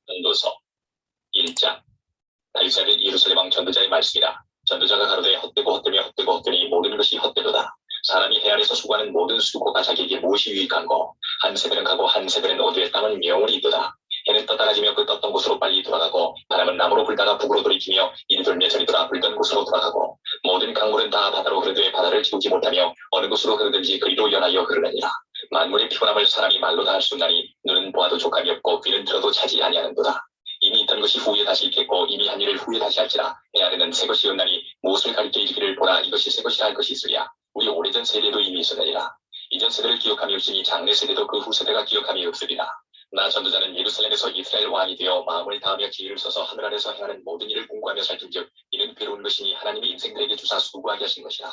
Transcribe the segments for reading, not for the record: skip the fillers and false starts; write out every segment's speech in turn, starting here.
전도서 1장. 다윗자를 예루살렘 왕 전도자의 말씀이라. 전도자가 가로되 헛되고 헛되며 헛되고 헛되니 모든 것이 헛되도다. 사람이 해 아래서 수고하는 모든 수고가 자기에게 무엇이 유익한고. 한 세대는 가고 한 세대는 어두에 땅은 영원히 있도다. 해는 떠다가지며 그 떴던 곳으로 빨리 돌아가고 바람은 남으로 불다가 북으로 돌이키며 이리 돌며 저리 돌아 불던 곳으로 돌아가고 모든 강물은 다 바다로 흐르되 바다를 지우지 못하며 어느 곳으로 흐르든지 그리로 연하여 흐르느니라. 만물의 피곤함을 사람이 말로 다 할 수 없나니 눈은 보아도 족함이 없고 귀는 들어도 차지 아니하는도다. 이미 있던 것이 후에 다시 있겠고 이미 한 일을 후에 다시 할지라. 내 아래는 새 것이 없나니 무엇을 가리켜 이르기를 보라 이것이 새 것이라 할 것이 있으랴. 우리 오래전 세대도 이미 있었느니라. 이전 세대를 기억함이 없으니 장래 세대도 그 후 세대가 기억함이 없으리라. 나 전도자는 예루살렘에서 이스라엘 왕이 되어 마음을 다하며 지혜를 써서 하늘 아래서 행하는 모든 일을 공부하며 살핀즉 이는 괴로운 것이니 하나님이 인생들에게 주사 수고하게 하신 것이라.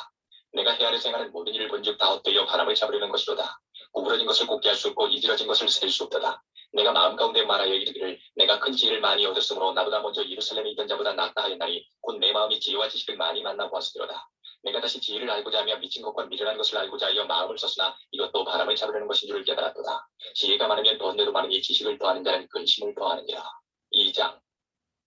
내가 해 아래서 행하는 모든 일을 본즉 다 헛되어 바람을 잡으려는 것이로다. 구부러진 것을 곱게 할 수 없고 이지러진 것을 셀 수 없도다. 내가 마음 가운데 말하여 이르기를 내가 큰 지혜를 많이 얻었으므로 나보다 먼저 예루살렘에 있던 자보다 낫다 하였나니 곧 내 마음이 지혜와 지식을 많이 만나보았으리로다. 내가 다시 지혜를 알고자 하며 미친 것과 미련한 것을 알고자 하여 마음을 썼으나 이것도 바람을 잡으려는 것인 줄을 깨달았도다. 지혜가 많으면 더한대로 많으니 지식을 더하는 자는 근심을 더하느니라. 2장.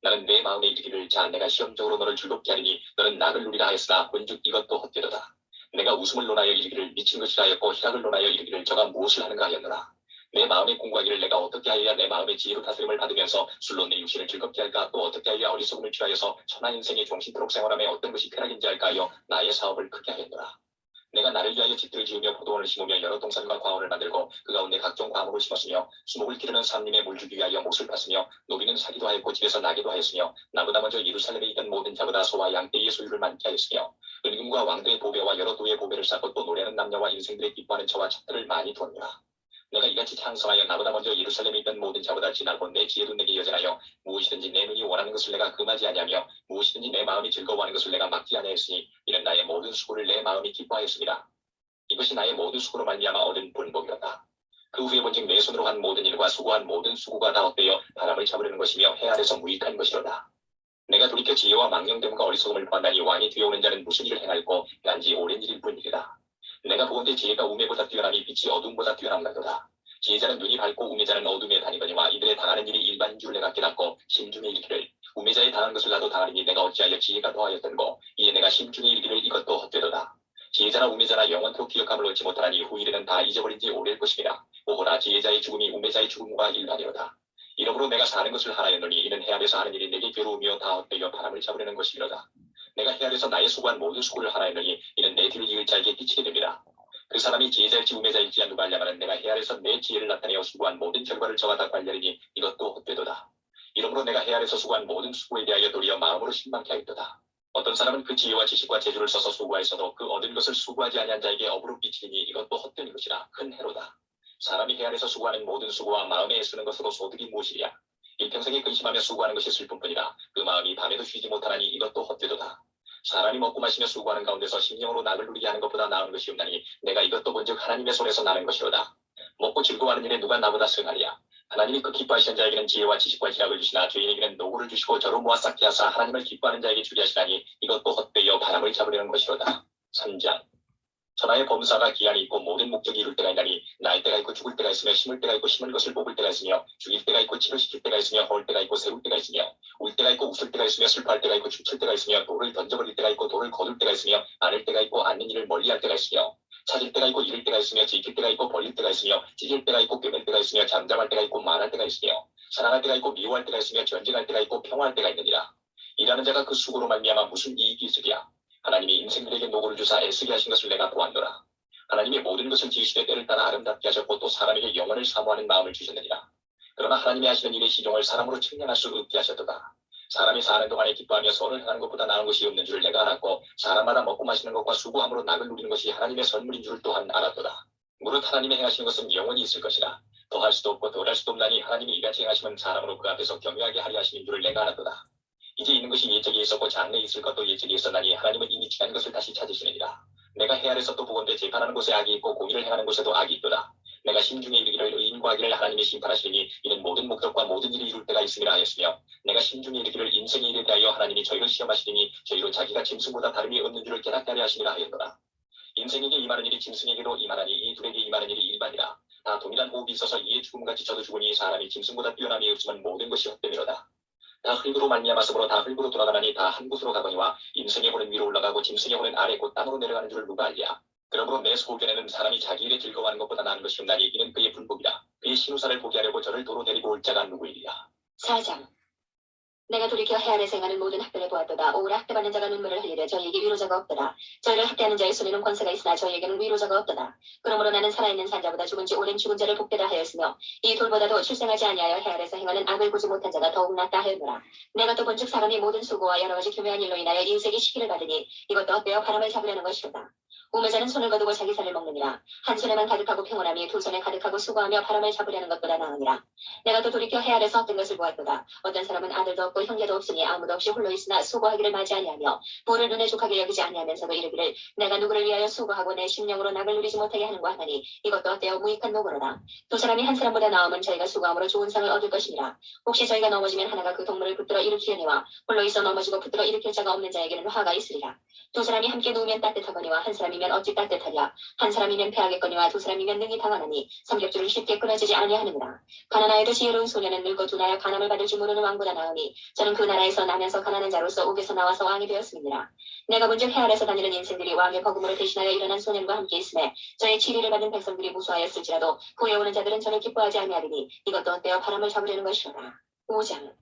나는 내 마음에 이르기를 자 내가 시험적으로 너를 즐겁게 하리니 너는 낙을 누리라 하였으나 본즉 이것도 헛되도다. 내가 웃음을 논하여 이르기를 미친 것이라 하였고 희락을 논하여 이르기를 저가 무엇을 하는가 하였노라. 내 마음에 공부하기를 내가 어떻게 하여야 내 마음의 지혜로 다스림을 받으면서 술로 내 육신을 즐겁게 할까 또 어떻게 하여야 어리석음을 취하여서 천하 인생의 종신토록 생활함에 어떤 것이 쾌락인지 알까 하여 나의 사업을 크게 하였노라. 내가 나를 위하여 집들을 지으며 포도원을 심으며 여러 동산과 과원을 만들고 그 가운데 각종 과목을 심었으며 수목을 기르는 삼림의 물 주기 위하여 못을 팠으며 노비는 사기도 하였고 집에서 나기도 하였으며 나보다 먼저 예루살렘에 있던 모든 자보다 소와 양떼의 소유를 많게 하였으며 은금과 왕들의 보배와 여러 도의 보배를 쌓고 또 노래하는 남녀와 인생들의 기뻐하는 처와 찻들을 많이 두었노라. 내가 이같이 창성하여 나보다 먼저 예루살렘에 있던 모든 자보다 지나고 내 지혜도 내게 여전하여 무엇이든지 내 눈이 원하는 것을 내가 금하지 아니하며 무엇이든지 내 마음이 즐거워하는 것을 내가 막지 아니하였으니 이는 나의 모든 수고를 내 마음이 기뻐하였습니다. 이것이 나의 모든 수고로 말미암아 얻은 본복이었다. 그 후에 본즉 내 손으로 한 모든 일과 수고한 모든 수고가 다 헛되어 바람을 잡으려는 것이며 해 아래서 무익한 것이로다. 내가 돌이켜 지혜와 망령됨과 어리석음을 보았나니 왕이 되어오는 자는 무슨 일을 행할꼬 난지 오랜 일일 뿐이리라. 내가 보건대 지혜가 우매보다 뛰어나니 빛이 어둠보다 뛰어남나도다. 지혜자는 눈이 밝고 우매자는 어둠에 다니거니와 이들의 당하는 일이 일반인 줄 내가 깨닫고 심중에 이르기를 우매자의 당한 것을 나도 당하리니 내가 어찌하여 지혜가 더하였던고 이에 내가 심중에 이르기를 이것도 헛되도다. 지혜자나 우매자나 영원토록 기억함을 얻지 못하나니 후일에는 다 잊어버린 지 오래일 것이니라. 오호라 지혜자의 죽음이 우매자의 죽음과 일반이로다. 이러므로 내가 사는 것을 하나였노니 이는 해 아래서 하는 일이 내게 괴로우며 다 헛되어 바람을 잡으려는 것이로다. 내가 해 아래서 나의 수고한 모든 수고를 하나였노니 이는 내 뒤를 이을 자에게 끼치게 됩니다. 그 사람이 지혜자일지 우매자일지 누가 알려마는 내가 해 아래서 내 지혜를 나타내어 수고한 모든 결과를 저가 다 관리하리니 이것도 헛되도다. 이러므로 내가 해 아래서 수고한 모든 수고에 대하여 도리어 마음으로 신망케 하였도다. 어떤 사람은 그 지혜와 지식과 재주를 써서 수고하였어도 그 얻은 것을 수고하지 아니한 자에게 업으로 끼치리니 이것도 헛된 것이라 큰 해로다. 사람이 해 아래서 수고하는 모든 수고와 마음에 애쓰는 것으로 소득이 무엇이랴. 일평생에 근심하며 수고하는 것이 슬픔뿐이라. 그 마음이 밤에도 쉬지 못하나니 이것도 헛되도다. 사람이 먹고 마시며 수고하는 가운데서 심령으로 낙을 누리게 하는 것보다 나은 것이 없나니 내가 이것도 본즉 하나님의 손에서 나는 것이로다. 먹고 즐거워하는 일에 누가 나보다 승하리야. 하나님이 그 기뻐하시는 자에게는 지혜와 지식과 희락을 주시나 죄인에게는 노고를 주시고 저로 모아 쌓게 하사 하나님을 기뻐하는 자에게 주게 하시나니 이것도 헛되어 바람을 잡으려는 것이로다. 3장. 천하의 범사가 기한이 있고 모든 목적이 이룰 때가 있나니 날 때가 있고 죽을 때가 있으며 심을 때가 있고 심은 것을 뽑을 때가 있으며 죽일 때가 있고 치료시킬 때가 있으며 허울 때가 있고 세울 때가 있으며 울 때가 있고 웃을 때가 있으며 슬퍼할 때가 있고 춤출 때가 있으며 돌을 던져버릴 때가 있고 돌을 거둘 때가 있으며 안을 때가 있고 않는 일을 멀리할 때가 있으며 찾을 때가 있고 잃을 때가 있으며 지킬 때가 있고 벌릴 때가 있으며 찢을 때가 있고 꿰맬 때가 있으며 잠잠할 때가 있고 말할 때가 있으며 사랑할 때가 있고 미워할 때가 있으며 전쟁할 때가 있고 평화할 때가 있느니라. 일하는 자가 그 수고로 말미암아 무슨 이익이 있으랴. 하나님이 인생들에게 노고를 주사 애쓰게 하신 것을 내가 보았노라. 하나님이 모든 것을 지으시되 때를 따라 아름답게 하셨고 또 사람에게 영원을 사모하는 마음을 주셨느니라. 그러나 하나님이 하시는 일의 시종을 사람으로 측량할 수 없게 하셨도다. 사람이 사는 동안에 기뻐하며 선을 행하는 것보다 나은 것이 없는 줄을 내가 알았고 사람마다 먹고 마시는 것과 수고함으로 낙을 누리는 것이 하나님의 선물인 줄을 또한 알았도다. 무릇 하나님이 행하시는 것은 영원히 있을 것이라. 더할 수도 없고 덜할 수도 없나니 하나님이 이같이 행하시면 사람으로 그 앞에서 경외하게 하려 하시는 줄을 내가 알았도다. 이제 있는 것이 예적에 있었고 장래에 있을 것도 예적에 있었나니 하나님은 이미 지난 것을 다시 찾으시느니라. 내가 해 아래서 또 보건대 재판하는 곳에 악이 있고 공의를 행하는 곳에도 악이 있도다. 내가 심중에 이르기를 의인과 악인을 하나님이 심판하시리니 이는 모든 목적과 모든 일이 이룰 때가 있음이라 하였으며 내가 심중에 이르기를 인생의 일에 대하여 하나님이 저희를 시험하시리니 저희로 자기가 짐승보다 다름이 없는 줄을 깨닫게 하려 하시니라 하였노라. 인생에게 임하는 일이 짐승에게도 임하나니 이 둘에게 임하는 일이 일반이라. 다 동일한 호흡이 있어서 이에 죽음같이 저도 죽으니 사람이 짐승보다 뛰어남이 없으면 모든 것이 헛됨이로다. 다 흙으로 말미암아 습으로 다 흙으로 돌아가나니 다 한 곳으로 가거니와 인생의 혼은 위로 올라가고 짐승의 혼은 아래 곧 땅으로 내려가는 줄을 누가 알랴. 그러므로 내 소견에는 사람이 자기 일에 즐거워하는 것보다 나은 것이 없나니 이는 그의 불복이라. 그의 신우사를 보게 하려고 저를 도로 데리고 올 자가 누구이리야. 4장. 내가 돌이켜 해 아래에서 행하는 모든 학대를 보았도다. 오라 학대받는 자가 눈물을 흘리되 저희에게 위로자가 없도다. 저희를 학대하는 자의 손에는 권세가 있으나 저희에게는 위로자가 없도다. 그러므로 나는 살아있는 산자보다 죽은 지 오랜 죽은 자를 복되다 하였으며 이 돌보다도 출생하지 아니하여 해 아래에서 행하는 악을 보지 못한 자가 더욱 낫다 하였노라. 내가 또 본즉 사람이 모든 수고와 여러 가지 교묘한 일로 인하여 인생이 시기를 받으니 이것도 헛되어 바람을 잡으려는 것이로다. 우매자는 손을 거두고 자기 살을 먹느니라. 한 손에만 가득하고 평온함이 두 손에 가득하고 수고하며 바람을 잡으려는 것보다 나으니라. 내가 또 돌이켜 해 아래에서 헛된 것을 보았도다. 어떤 사람은 아들도 없고 형제도 없으니 아무도 없이 홀로 있으나 수고하기를 맞이 아니하며 부를 눈에 족하게 여기지 아니하면서도 이르기를 내가 누구를 위하여 수고하고 내 심령으로 낙을 누리지 못하게 하는가 하나니 이것도 헛되어 무익한 노고로다. 두 사람이 한 사람보다 나음은 저희가 수고함으로 좋은 상을 얻을 것이니라. 혹시 저희가 넘어지면 하나가 그 동물을 붙들어 일으키려니와 홀로 있어 넘어지고 붙들어 일으킬 자가 없는 자에게는 화가 있으리라. 두 사람이 함께 누우면 따뜻하거니와 한 사람이면 어찌 따뜻하랴. 한 사람이면 패하겠거니와 두 사람이면 능히 당하나니 삼겹줄을 쉽게 끊어지지 아니하느니라. 가난하여도 지혜로운 소년은 늙어 두나야 간함을 받을 줄 모르는 왕보다 나으니 저는 그 나라에서 나면서 가난한 자로서 옥에서 나와서 왕이 되었습니다. 내가 본즉 해 아래에서 다니는 인생들이 왕의 버금으로 대신하여 일어난 소년과 함께 있음에 저의 치리를 받은 백성들이 무수하였을지라도 후에 오는 자들은 저를 기뻐하지 아니하리니 이것도 헛되어 바람을 잡으려는 것이로다. 5장.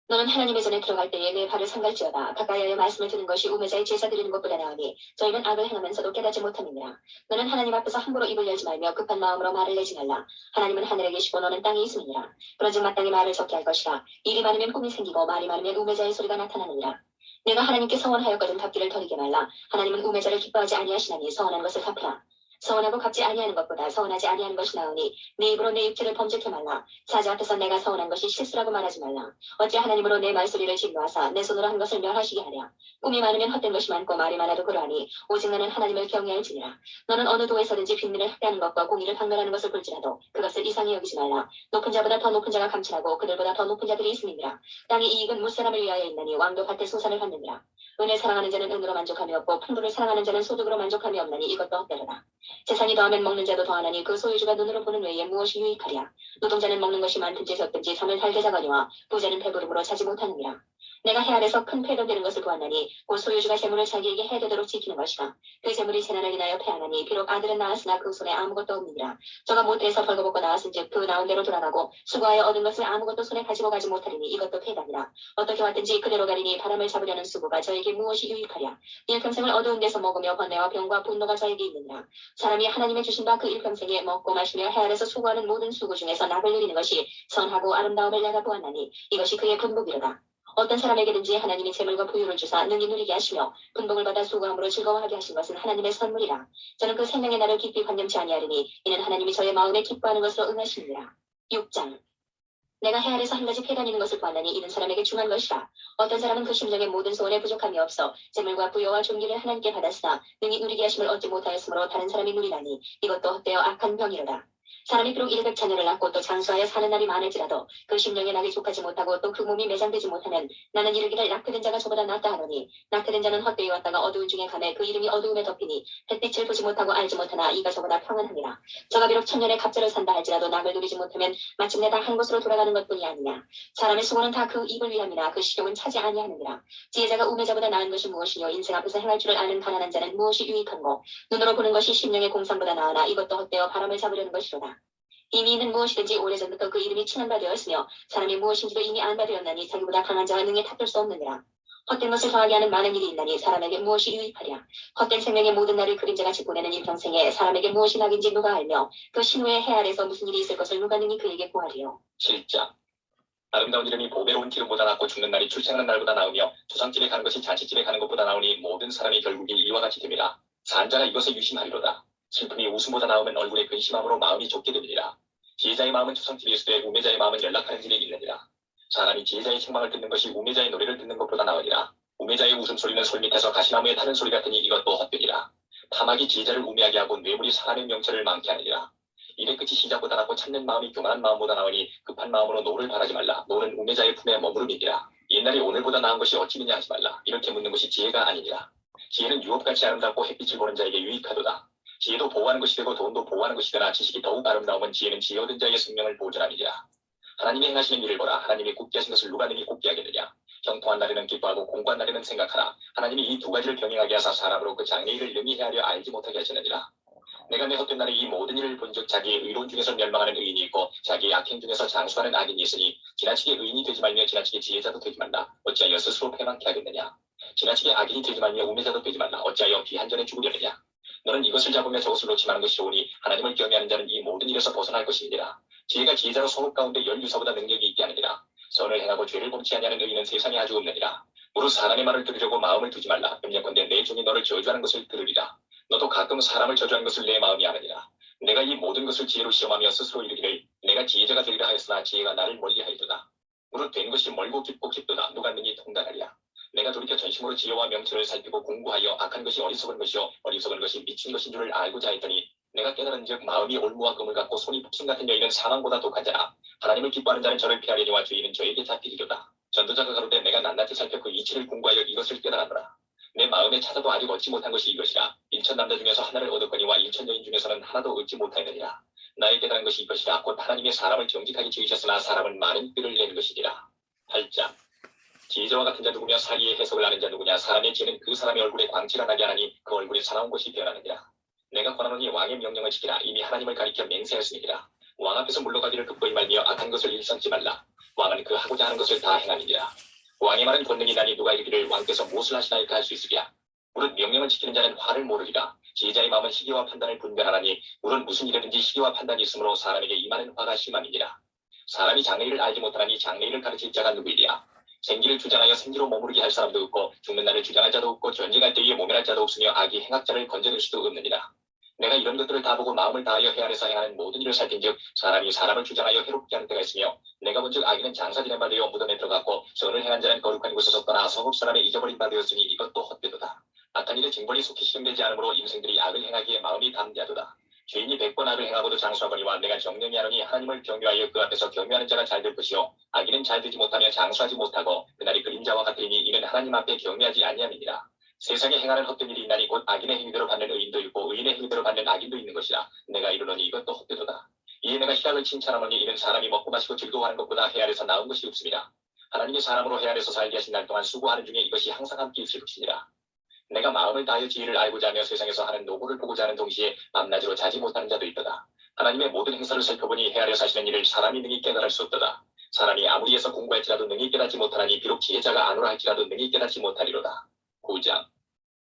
너는 하나님의 전에 들어갈 때에 내 발을 삼갈지어다. 가까이하여 말씀을 듣는 것이 우매자의 제사 드리는 것보다 나으니 저희는 악을 행하면서도 깨닫지 못함이니라. 너는 하나님 앞에서 함부로 입을 열지 말며 급한 마음으로 말을 내지 말라. 하나님은 하늘에 계시고 너는 땅에 있음이니라. 그런즉 마땅히 말을 적게 할 것이라. 일이 많으면 꿈이 생기고 말이 많으면 우매자의 소리가 나타나느니라. 내가 하나님께 서원하였거든 갚기를 더디게 말라. 하나님은 우매자를 기뻐하지 아니하시나니 서원한 것을 갚으라. 서원하고 갚지 아니하는 것보다 서원하지 아니하는 것이 나으니 내 입으로 내 육체를 범죄케 말라. 사자 앞에서 내가 서원한 것이 실수라고 말하지 말라. 어찌 하나님으로 내 말소리를 진노하사 내 손으로 한 것을 멸하시게 하랴. 꿈이 많으면 헛된 것이 많고 말이 많아도 그러하니 오직 나는 하나님을 경외할지니라. 너는 어느 도에서든지 빈민을 학대하는 것과 공의를 박멸하는 것을 볼지라도 그것을 이상히 여기지 말라. 높은 자보다 더 높은 자가 감찰하고 그들보다 더 높은 자들이 있음이니라. 땅의 이익은 무사람을 위하여 있나니 왕도 밭의 소산을 받느니라. 은을 사랑하는 자는 은으로 만족함이 없고 풍부를 사랑하는 자는 소득으로 만족함이 없나니 이것도 헛되로다. 재산이 더하면 먹는 자도 더하나니 그 소유주가 눈으로 보는 외에 무엇이 유익하랴. 노동자는 먹는 것이 많든지 적든지 잠을 달게 자거니와 부자는 배부름으로 자지 못하느니라. 내가 해 아래서 큰 패가 되는 것을 보았나니 곧 소유주가 재물을 자기에게 해되도록 지키는 것이다. 그 재물이 재난을 인하여 패하나니 비록 아들은 낳았으나 그 손에 아무것도 없느니라. 저가 못해서 벌거벗고 나왔은즉 그 나온 대로 돌아가고 수고하여 얻은 것을 아무것도 손에 가지고 가지 못하리니 이것도 패단이라. 어떻게 왔든지 그대로 가리니 바람을 잡으려는 수고가 저에게 무엇이 유익하랴. 일평생을 어두운 데서 먹으며 번뇌와 병과 분노가 저에게 있느니라. 사람이 하나님의 주신 바 그 일평생에 먹고 마시며 해 아래서 수고하는 모든 수고 중에서 낙을 누리는 것이 선하고 아름다움을 내가 보았나니 이것이 그의 분복이로다. 어떤 사람에게든지 하나님이 재물과 부유를 주사 능히 누리게 하시며 분복을 받아 수고함으로 즐거워하게 하신 것은 하나님의 선물이라. 저는 그 생명의 날을 깊이 관념치 아니하리니 이는 하나님이 저의 마음에 기뻐하는 것으로 응하시느니라. 6장. 내가 해 아래서 한 가지 패 다니는 것을 보았나니 이는 사람에게 중한 것이라. 어떤 사람은 그 심령의 모든 소원에 부족함이 없어 재물과 부여와 존귀를 하나님께 받았으나 능히 누리게 하심을 얻지 못하였으므로 다른 사람이 누리나니 이것도 헛되어 악한 병이로다. 사람이 비록 100자녀를 낳고 또 장수하여 사는 날이 많을지라도 그 심령의 낙이 족하지 못하고 또 그 몸이 매장되지 못하면 나는 이르기를 낙태된 자가 저보다 낫다 하노니 낙태된 자는 헛되이 왔다가 어두운 중에 감에 그 이름이 어두움에 덮이니 햇빛을 보지 못하고 알지 못하나 이가 저보다 평안하니라. 저가 비록 천년의 갑절을 산다 할지라도 낙을 누리지 못하면 마침내 다 한 곳으로 돌아가는 것뿐이 아니냐. 사람의 수고는 다 그 입을 위함이나 그 식욕은 차지 아니하느니라. 지혜자가 우매자보다 나은 것이 무엇이뇨. 인생 앞에서 행할 줄을 아는 가난한 자는 무엇이 유익한고. 눈으로 보는 것이 심령의 공상보다 나으나 이것도 헛되어 바람을 잡으려는 것이로다. 이미 있는 무엇이든지 오래전부터 그 이름이 칭한 바 되었으며 사람이 무엇인지도 이미 안 바 되었나니 자기보다 강한 자와 능히 탓할 수 없느니라. 헛된 것을 더하게 하는 많은 일이 있나니 사람에게 무엇이 유익하랴. 헛된 생명의 모든 날을 그림자같이 보내는 일평생에 사람에게 무엇이 낙인지 누가 알며 그 신후의 해 아래서 무슨 일이 있을 것을 누가 능히 그에게 구하리요. 7장. 아름다운 이름이 보배로운 기름보다 낫고 죽는 날이 출생하는 날보다 나으며 조상집에 가는 것이 잔치집에 가는 것보다 나으니 모든 사람이 결국이 이와 같이 됨이라. 산자가 이것에 유심하리로다. 슬픔이 웃음보다 나으면 얼굴에 근심함으로 마음이 좁게 되느니라. 지혜자의 마음은 조상집에 있으되 우매자의 마음은 연락하는 집에 있느니라. 사람이 지혜자의 책망을 듣는 것이 우매자의 노래를 듣는 것보다 나으니라. 우매자의 웃음소리는 솔 밑에서 가시나무에 타는 소리 같으니 이것도 헛되니라. 탐악이 지혜자를 우매하게 하고 뇌물이 사람의 명철을 망케 하느니라. 일의 끝이 시작보다 낫고 참는 마음이 교만한 마음보다 나으니 급한 마음으로 노를 바라지 말라. 노는 우매자의 품에 머무름이니라. 옛날이 오늘보다 나은 것이 어찌미냐 하지 말라. 이렇게 묻는 것이 지혜가 아니니라. 지혜는 유업같이 아름답고 햇빛을 보는 자에게 유익하도다. 지혜도 보호하는 것이 되고 돈도 보호하는 것이 되나 지식이 더욱 아름다움은 지혜는 지혜 얻은 자의 생명을 보존함이니라. 하나님이 행하시는 일을 보라. 하나님이 굽게 하신 것을 누가 능히 굽게 하겠느냐. 형통한 날에는 기뻐하고 공고한 날에는 생각하라. 하나님이 이 두 가지를 병행하게 하사 사람으로 그 장래 일을 능히 헤아려 알지 못하게 하시느니라. 내가 내 헛된 날에 이 모든 일을 본즉 자기의 의로운 중에서 멸망하는 의인이 있고 자기의 악행 중에서 장수하는 악인이 있으니 지나치게 의인이 되지 말며 지나치게 지혜자도 되지 말라. 어찌하여 스스로 패망케 하겠느냐. 지나치게 악인이 되지 말며 우매자도 되지 말라. 어찌하여 비한전에 죽으려느냐. 너는 이것을 잡으며 저것을 놓치마는 것이 좋으니 하나님을 경외하는 자는 이 모든 일에서 벗어날 것이니라. 지혜가 지혜자로 성읍 가운데 열유사보다 능력이 있게 하느니라. 선을 행하고 죄를 범치 아니하는 의인은 세상에 아주 없느니라. 무릇 사람의 말을 들으려고 마음을 두지 말라. 염려컨대 내 종이 너를 저주하는 것을 들으리라. 너도 가끔 사람을 저주하는 것을 내 마음이 아느니라. 내가 이 모든 것을 지혜로 시험하며 스스로 이르기를 내가 지혜자가 되리라 하였으나 지혜가 나를 멀리 하였도다. 무릇 된 것이 멀고 깊고 깊도다. 누가 능히 통달하리라. 내가 돌이켜 전심으로 지혜와 명철을 살피고 공부하여 악한 것이 어리석은 것이요 어리석은 것이 미친 것인 줄을 알고자 했더니 내가 깨달은즉 마음이 올무와 금을 갖고 손이 북심 같은 여인은 사망보다 독한 자라. 하나님을 기뻐하는 자는 저를 피하려니와 죄인은 저에게 잡히리로다. 전도자가 가로되 내가 낱낱이 살펴 그 이치를 공부하여 이것을 깨달았노라. 내 마음에 찾아도 아직 얻지 못한 것이 이것이라. 인천 남자 중에서 하나를 얻었거니와 인천 여인 중에서는 하나도 얻지 못하였느니라. 나의 깨달은 것이 이것이라. 곧 하나님의 사람을 정직하게 지으셨으나 사람은 많은 꾀를 내는 것이니라. 8장. 지혜자와 같은 자 누구며 사리의 해석을 아는 자 누구냐. 사람의 지혜는 그 사람의 얼굴에 광채가 나게 하나니 그 얼굴에 사나운 것이 변하느니라. 내가 권하노니 왕의 명령을 지키라. 이미 하나님을 가리켜 맹세하였으니라. 왕 앞에서 물러가기를 급거이 말며 악한 것을 일삼지 말라. 왕은 그 하고자 하는 것을 다 행하느니라. 왕의 말은 권능이 나니 누가 이르기를 왕께서 무엇을 하시나이까 할 수 있으랴. 무릇 명령을 지키는 자는 화를 모르리라. 지혜자의 마음은 시기와 판단을 분별하나니 무릇 무슨 일이든지 시기와 판단이 있으므로 사람에게 임하는 화가 심함이니라. 사람이 장래일을 알지 못하나니 장래일을 가르칠 자가 누구이랴. 생기를 주장하여 생기로 머무르게 할 사람도 없고 죽는 날을 주장할 자도 없고 전쟁할 때에 모면할 자도 없으며 악이 행악자를 건져낼 수도 없느니라. 내가 이런 것들을 다 보고 마음을 다하여 헤아려서 행하는 모든 일을 살핀즉 사람이 사람을 주장하여 해롭게 하는 때가 있으며 내가 본즉 악인은 장사지낸 바 되어 무덤에 들어갔고 선을 행한 자는 거룩한 곳에서 떠나 성읍 사람의 잊어버린 바 되었으니 이것도 헛되도다. 악한 일에 징벌이 속히 실행되지 않으므로 인생들이 악을 행하기에 마음이 담대하도다. 죄인이 100번 악을 행하고도 장수하거니와 내가 정령히 하노니 하나님을 경외하여 그 앞에서 경외하는 자가 잘 될 것이요 악인은 잘 되지 못하며 장수하지 못하고 그날이 그림자와 같으니 이는 하나님 앞에 경외하지 아니함이니라. 세상에 행하는 헛된 일이 있나니 곧 악인의 행위대로 받는 의인도 있고 의인의 행위대로 받는 악인도 있는 것이라. 내가 이르노니 이것도 헛되도다. 이에 내가 희락을 칭찬하노니 이는 사람이 먹고 마시고 즐거워하는 것보다 헤아려서 나은 것이 없습니다. 하나님이 사람으로 헤아려서 살게 하신 날 동안 수고하는 중에 이것이 항상 함께 있을 것이니라. 내가 마음을 다하여 지혜를 알고자 하며 세상에서 하는 노고를 보고자 하는 동시에 밤낮으로 자지 못하는 자도 있도다. 하나님의 모든 행사를 살펴보니 헤아려 사시는 일을 사람이 능히 깨달을 수 없도다. 사람이 아무리 해서 공부할지라도 능히 깨닫지 못하나니 비록 지혜자가 아노라 할지라도 능히 깨닫지 못하리로다. 9장.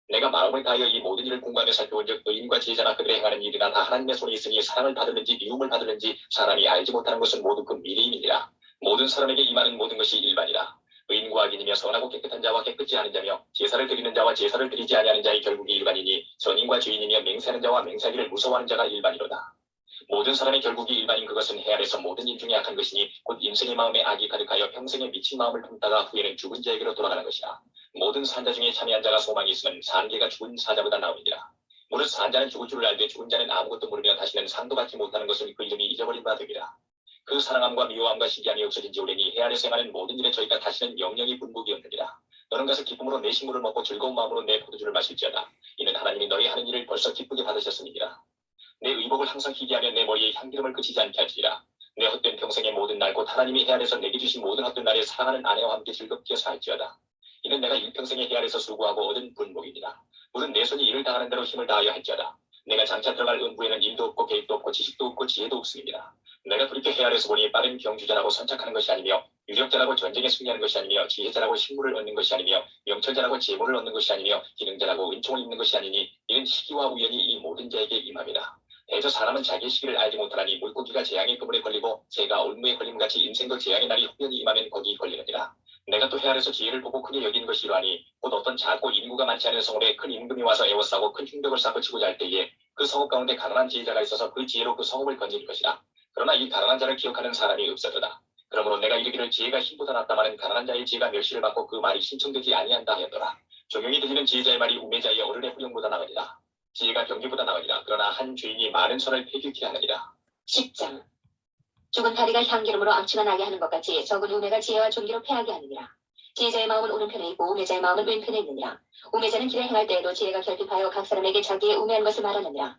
내가 마음을 다하여 이 모든 일을 공부하며 살펴본즉 의인과 지혜자나 그들의 행하는 일이나 다 하나님의 손에 있으니 사랑을 받을는지 미움을 받을는지 사람이 알지 못하는 것은 모두 그 미래임이니라. 모든 사람에게 임하는 모든 것이 일반이라. 의인과 악인이며 선하고 깨끗한 자와 깨끗지 않은 자며 제사를 드리는 자와 제사를 드리지 아니하는 자의 결국이 일반이니 선인과 죄인이며 맹세하는 자와 맹세하기를 무서워하는 자가 일반이로다. 모든 사람의 결국이 일반인 그것은 헤아려서 모든 일 중에 악한 것이니 곧 인생의 마음에 악이 가득하여 평생에 미친 마음을 품다가 후에는 죽은 자에게로 돌아가는 것이라. 모든 산자 중에 참여한 자가 소망이 있으면 산개가 죽은 사자보다 나으니라. 무릇 산자는 죽을 줄을 알되 죽은 자는 아무것도 모르며 다시는 상도 받지 못하는 것을 그 이름이 잊어버린 바 되리라. 그 사랑함과 미워함과 신기함이 없어진 지 오래니 헤아려서 행하는 모든 일에 저희가 다시는 명령이 분복이 없느니라. 너는 가서 기쁨으로 내 식물을 먹고 즐거운 마음으로 내 포도주를 마실지어다. 이는 하나님이 너희 하는 일을 벌써 기쁘게 받으셨음이니라. 내 의복을 항상 희귀하며 내 머리에 향기름을 그치지 않게 할지니라. 내 헛된 평생의 모든 날 곧 하나님이 헤아려서 내게 주신 모든 헛된 날에 사랑하는 아내와 함께 즐겁게 살지어다. 이는 내가 일평생에 헤아려서 수고하고 얻은 분복이니라. 무릇 내 손이 일을 당하는 대로 힘을 다하여 할지어다. 내가 장차 들어갈 음부에는 일도 없고 계획도 없고 지식도 없고 지혜도 없음이니라. 내가 돌이켜 헤아려서 보니 빠른 경주자라고 선착하는 것이 아니며 유력자라고 전쟁에 승리하는 것이 아니며 지혜자라고 식물을 얻는 것이 아니며 명철자라고 재물을 얻는 것이 아니며 기능자라고 은총을 입는 것이 아니니 이는 시기와 우연이 이 모든 자에게 임함이라. 대저 사람은 자기의 시기를 알지 못하나니 물고기가 재앙의 그물에 걸리고 새가 올무에 걸림같이 인생도 재앙의 날이 후연히 임하면 거기 걸리느니라. 내가 또 헤아려서 지혜를 보고 크게 여기는 것이 이러하니 곧 어떤 작고 인구가 많지 않은 성읍에 큰 임금이 와서 애워싸고 큰 흉벽을 쌓고 치고자 할 때에 그 성읍 가운데 가난한 지혜자가 있어서 그 지혜로 그 성읍을 건질 것이라. 그러나 이 가난한 자를 기억하는 사람이 없어도다. 그러므로 내가 이르기를 지혜가 힘보다 낫다마는 가난한 자의 지혜가 멸시를 받고 그 말이 신청되지 아니한다 하였더라. 종용이 들리는 지혜자의 말이 우매자의 어른의 후령보다 나으니라. 지혜가 경기보다 나으니라. 그러나 한 죄인이 많은 선을 폐기케 하느니라. 10장. 죽은 다리가 향기름으로 악취가 나게 하는 것 같이 적은 우매가 지혜와 존귀로 패하게 하느니라. 지혜자의 마음은 오른편에 있고 우매자의 마음은 왼편에 있느니라. 우매자는 길에 행할 때에도 지혜가 결핍하여 각 사람에게 자기의 우매한 것을 말하느니라.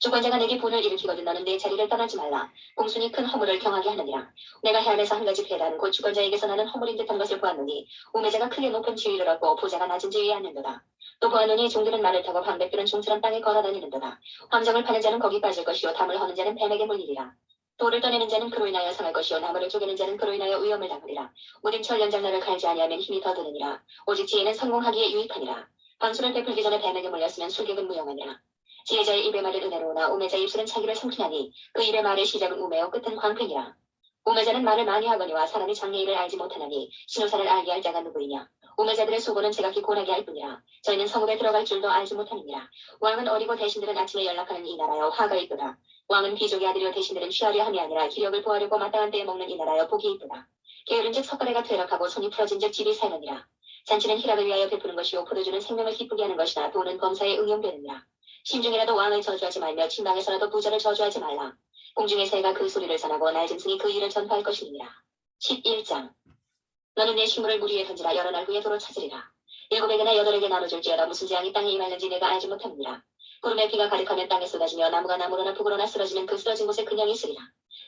주권자가 내게 분을 일으키거든 너는 내 자리를 떠나지 말라. 공순이 큰 허물을 경하게 하느니라. 내가 해안에서 한 가지 배단 곧 주권자에게서 나는 허물인 듯한 것을 보았노니 우매자가 크게 높은 지위를 얻고 보좌가 낮은 지위에 앉는도다. 또 보았노니 종들은 말을 타고 방백들은 종처럼 땅에 걸어다니는도다. 함정을 파는 자는 거기 빠질 것이요 담을 허는 자는 뱀에게 물리리라. 돌을 떠내는 자는 그로 인하여 상할 것이요 나무를 쪼개는 자는 그로 인하여 위험을 당하리라. 무딘 철 연장나를 갈지 아니하면 힘이 더 드느니라. 오직 지혜는 성공하기에 유익하니라. 방수를 베풀기 전에 뱀에게 물렸으면 술객은 무용하니라. 지혜자의 입의 말을 은혜로우나 우매자의 입술은 자기를 삼키나니 그 입의 말의 시작은 우매요 끝은 광팬이라. 우매자는 말을 많이 하거니와 사람이 장래일을 알지 못하나니 신우산을 알게 할 자가 누구이냐. 우매자들의 수고는 제각기 고나게 할 뿐이라. 저희는 성읍에 들어갈 줄도 알지 못하느니라. 왕은 어리고 대신들은 아침에 연락하는 이 나라여 화가 있도다. 왕은 귀족의 아들이여 대신들은 취하려 함이 아니라 기력을 보하려고 마땅한 때에 먹는 이 나라여 복이 있도다. 게으른즉 석가래가 퇴락하고 손이 풀어진즉 집이 살느니라. 잔치는 희락을 위하여 베푸는 것이요 포도주는 생명을 기쁘게 하는 것이나 돈은 범사에 응용되느니라. 심중이라도 왕을 저주하지 말며 침방에서라도 부자를 저주하지 말라. 공중의 새가 그 소리를 전하고 날짐승이 그 일을 전파할 것이니라. 11장. 너는 내 식물을 물 위에 던지라. 여러 날 후에 도로 찾으리라. 7에게나 8에게 나눠줄지어다. 무슨 재앙이 땅에 임하는지 내가 알지 못합니다. 구름에 비가 가득하면 땅에 쏟아지며 나무가 나무로나 북으로나 쓰러지면 그 쓰러진 곳에 그냥 있으리라.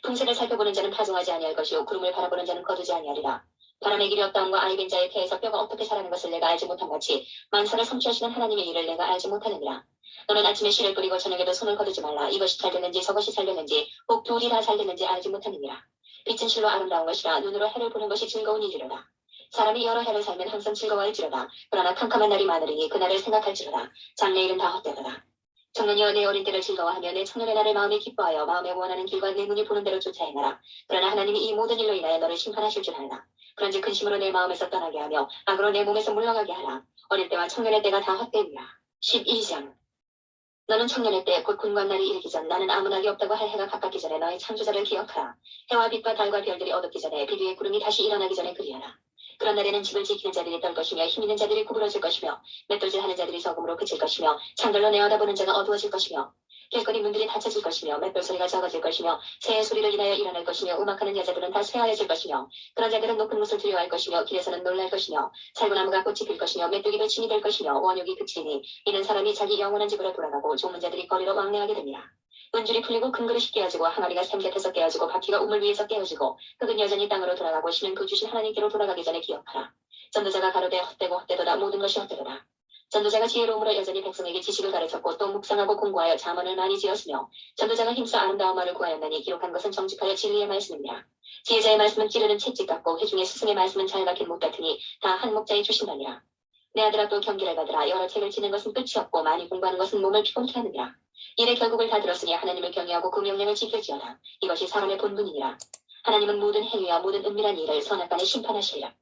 풍색을 살펴보는 자는 파종하지 아니할 것이요 구름을 바라보는 자는 거두지 아니하리라. 바람의 길이 없다함과 아이벤 자의 폐에서 뼈가 어떻게 자라는 것을 내가 알지 못한 같이 만사를 성취하시는 하나님의 일을 내가 알지 못하느니라. 너는 아침에 씨를 뿌리고 저녁에도 손을 거두지 말라. 이것이 잘 됐는지 저것이 잘 됐는지 혹 둘이 다 잘 됐는지 알지 못하느니라. 빛은 실로 아름다운 것이라 눈으로 해를 보는 것이 즐거운 일이로다. 사람이 여러 해를 살면 항상 즐거워할지로다. 그러나 캄캄한 날이 많으리니 그날을 생각할지로다. 장래일은 다 헛되도다. 청년이여 내 어린 때를 즐거워하며 내 청년의 날을 마음에 기뻐하여 마음에 원하는 길과 내 눈이 보는 대로 쫓아 행하라. 그러나 하나님이 이 모든 일로 인하여 너를 심판하실 줄 알라. 그런즉 근심으로 내 마음에서 떠나게 하며 악으로 내 몸에서 물러가게 하라. 어릴 때와 청년의 때가 다 헛되니라. 12장. 너는 청년의 때 곧 군관날이 이르기 전 나는 아무 낙이 없다고 할 해가 가깝기 전에 너의 창조자를 기억하라. 해와 빛과 달과 별들이 어둡기 전에 빛 위에 구름이 다시 일어나기 전에 그리하라. 그런 날에는 집을 지키는 자들이 떨 것이며 힘 있는 자들이 구부러질 것이며 맷돌질하는 자들이 적음으로 그칠 것이며 창들로 내어다보는 자가 어두워질 것이며 길거리 문들이 닫혀질 것이며 맷돌 소리가 적어질 것이며 새의 소리를 인하여 일어날 것이며 음악하는 여자들은 다 쇠하여질 것이며 그런 자들은 높은 곳을 두려워할 것이며 길에서는 놀랄 것이며 살구나무가 꽃이 필 것이며 메뚜기도 침이 될 것이며 원욕이 그치니 이는 사람이 자기 영원한 집으로 돌아가고 조문 자들이 거리로 왕래하게 됩니다. 은줄이 풀리고 금그릇이 깨어지고 항아리가 샘 곁에서 깨어지고 바퀴가 우물 위에서 깨어지고 흙은 여전히 땅으로 돌아가고 신은 그 주신 하나님께로 돌아가기 전에 기억하라. 전도자가 가로되 헛되고 헛되도다. 모든 것이 헛되도다. 전도자가 지혜로움으로 여전히 백성에게 지식을 가르쳤고 또 묵상하고 공부하여 잠언을 많이 지었으며 전도자가 힘써 아름다운 말을 구하였나니 기록한 것은 정직하여 진리의 말씀이니라. 지혜자의 말씀은 찌르는 채찍 같고 회중의 스승의 말씀은 잘 박힌 못 같으니 다 한 목자에 주신다니라. 내 아들아 또 경기를 가더라. 여러 책을 지는 것은 끝이 없고 많이 공부하는 것은 몸을 피곤케 하느니라. 일의 결국을 다 들었으니 하나님을 경외하고 그 명령을 지킬지어다. 이것이 사람의 본분이니라. 하나님은 모든 행위와 모든 은밀한 일을 선악간에 심판하시리라.